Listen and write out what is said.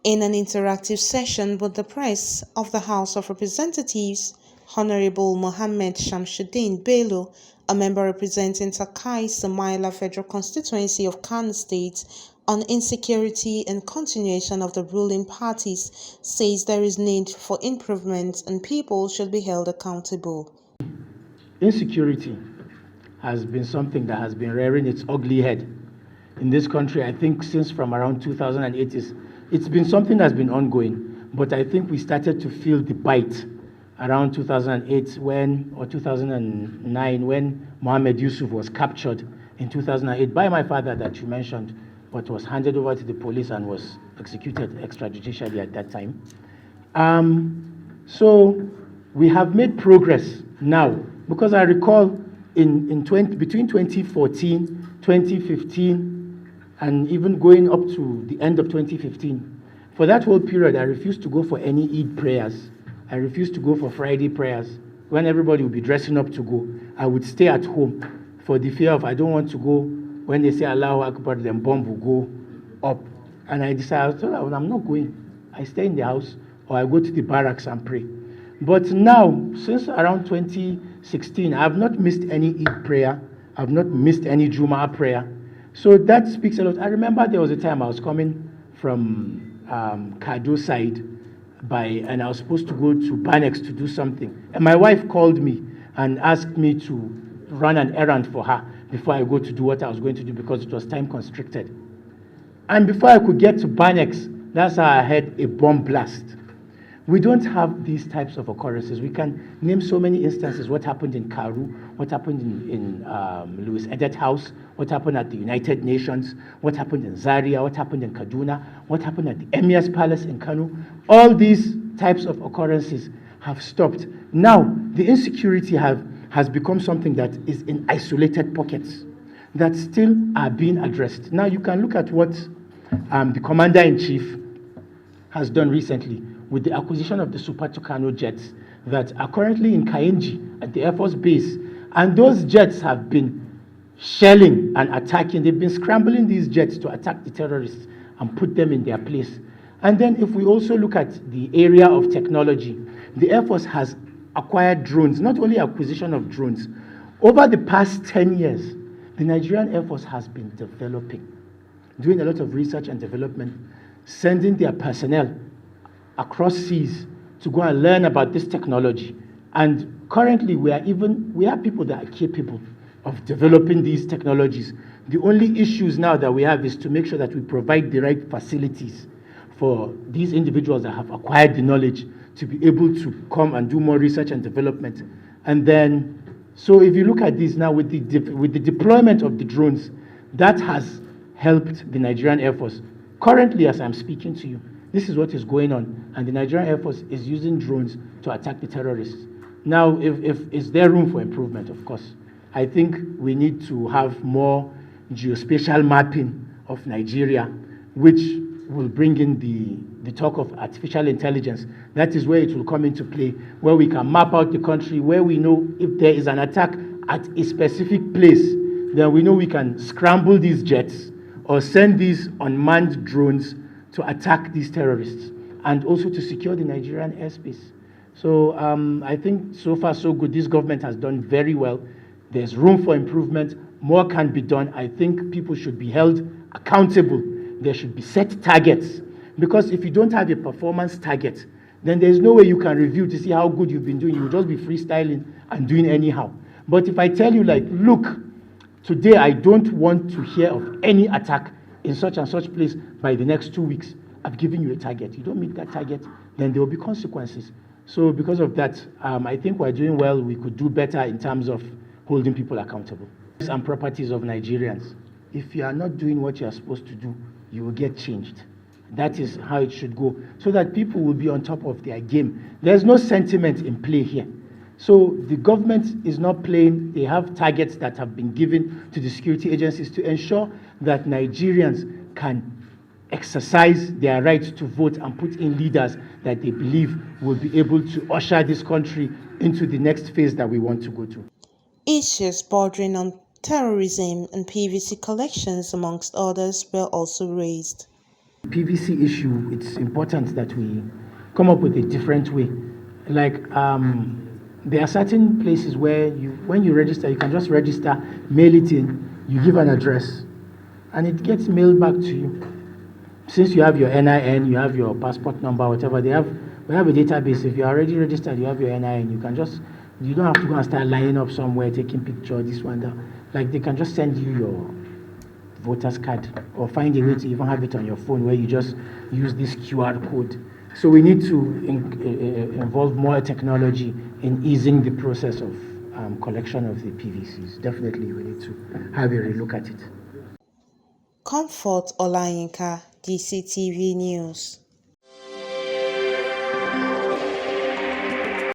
In an interactive session with the press of the House of Representatives, Honorable Mohammed Shamsudeen Bello, a member representing Takai Samaila Federal Constituency of Kano State, on insecurity and continuation of the ruling parties, says there is need for improvement and people should be held accountable. Insecurity has been something that has been rearing its ugly head in this country. I think since from around 2008, it's been something that's been ongoing, but I think we started to feel the bite around 2008 or 2009 when Mohammed Yusuf was captured in 2008 by my father that you mentioned, but was handed over to the police and was executed extrajudicially at that time. So we have made progress now, because I recall between 2014, 2015, and even going up to the end of 2015, for that whole period, I refused to go for any Eid prayers. I refused to go for Friday prayers. When everybody would be dressing up to go, I would stay at home for the fear of I don't want to go. When they say Allahu Akbar, then bomb will go up. And I decided, I'm not going. I stay in the house or I go to the barracks and pray. But now, since around 2016, I have not missed any Eid prayer. I have not missed any Jumu'ah prayer. So that speaks a lot. I remember there was a time I was coming from Kado side and I was supposed to go to Banex to do something. And my wife called me and asked me to run an errand for her before I go to do what I was going to do because it was time constricted. And before I could get to Banex, that's how I had a bomb blast. We don't have these types of occurrences. We can name so many instances. What happened in Karu, what happened in Louis Edet House, what happened at the United Nations, what happened in Zaria, what happened in Kaduna, what happened at the Emir's Palace in Kano. All these types of occurrences have stopped. Now, the insecurity has become something that is in isolated pockets that still are being addressed. Now, you can look at what the Commander-in-Chief has done recently with the acquisition of the Super Tucano jets that are currently in Kainji at the Air Force Base. And those jets have been shelling and attacking. They've been scrambling these jets to attack the terrorists and put them in their place. And then if we also look at the area of technology, the Air Force has acquired drones, not only acquisition of drones. Over the past 10 years, the Nigerian Air Force has been developing, doing a lot of research and development, sending their personnel across seas to go and learn about this technology. And currently, we have people that are capable of developing these technologies. The only issues now that we have is to make sure that we provide the right facilities for these individuals that have acquired the knowledge to be able to come and do more research and development. And then, so if you look at this now with the deployment of the drones, that has helped the Nigerian Air Force. Currently, as I'm speaking to you, this is what is going on, and the Nigerian Air Force is using drones to attack the terrorists. Now, is there room for improvement? Of course. I think we need to have more geospatial mapping of Nigeria, which will bring in the talk of artificial intelligence. That is where it will come into play, where we can map out the country, where we know if there is an attack at a specific place, then we know we can scramble these jets or send these unmanned drones to attack these terrorists and also to secure the Nigerian airspace. So I think so far so good. This government has done very well. There's room for improvement. More can be done. I think people should be held accountable. There should be set targets, because if you don't have a performance target, then there's no way you can review to see how good you've been doing. You'll just be freestyling and doing anyhow. But if I tell you, like, look, today I don't want to hear of any attack in such and such place by the next 2 weeks, I've given you a target. You don't meet that target, then there will be consequences. So because of that, I think we're doing well. We could do better in terms of holding people accountable. And properties of Nigerians. If you are not doing what you are supposed to do, you will get changed. That is how it should go, so that people will be on top of their game. There's no sentiment in play here. So the government is not playing. They have targets that have been given to the security agencies to ensure that Nigerians can exercise their right to vote and put in leaders that they believe will be able to usher this country into the next phase that we want to go to. Issues bordering on terrorism and PVC collections, amongst others, were also raised. PVC issue, it's important that we come up with a different way. Like there are certain places where when you register, you can just register, mail it in, you give an address, and it gets mailed back to you. Since you have your NIN, you have your passport number, whatever, we have a database. If you're already registered, you have your NIN, you don't have to go and start lining up somewhere, taking picture, this one, that. Like they can just send you your voter's card or find a way to even have it on your phone where you just use this QR code. So we need to involve more technology in easing the process of collection of the PVCs. Definitely, we need to have a relook at it. Comfort Olayinka, DCTV News.